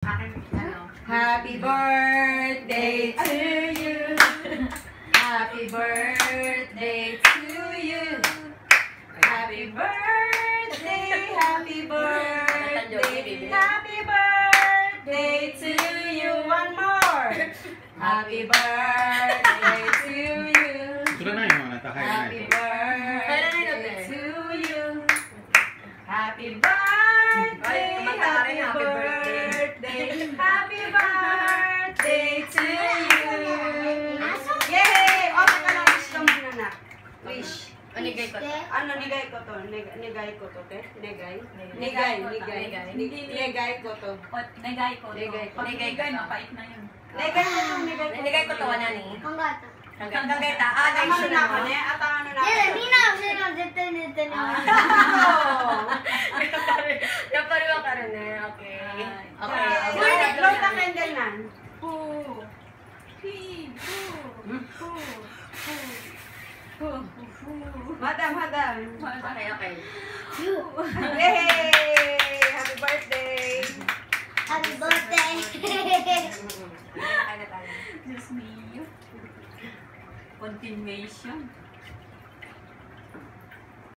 Happy birthday to you. Happy birthday to you. Happy birthday, happy birthday, happy birthday to you. One more. Happy birthday to you. Happy birthday to you. Happy birthday, happy birthday, happy birthday to you. Yay! O, teka lang, wish ka muna na. Wish. Nigay ko to. Ano, nigay ko to? Nigay ko to, te? Nigay? Nigay ko to. Negay ko. Negay ko. Negay ko. Mapait na yun. Nigay ko to, wala ni. Hanggang ta. Ano na ako, ne? At ano na ako? Napariwa ka rin eh. Okay. Okay. Sino nag-blow na candle na? Madam. Okay. Yay! Happy birthday! Happy birthday! Diyos mio. Continuation.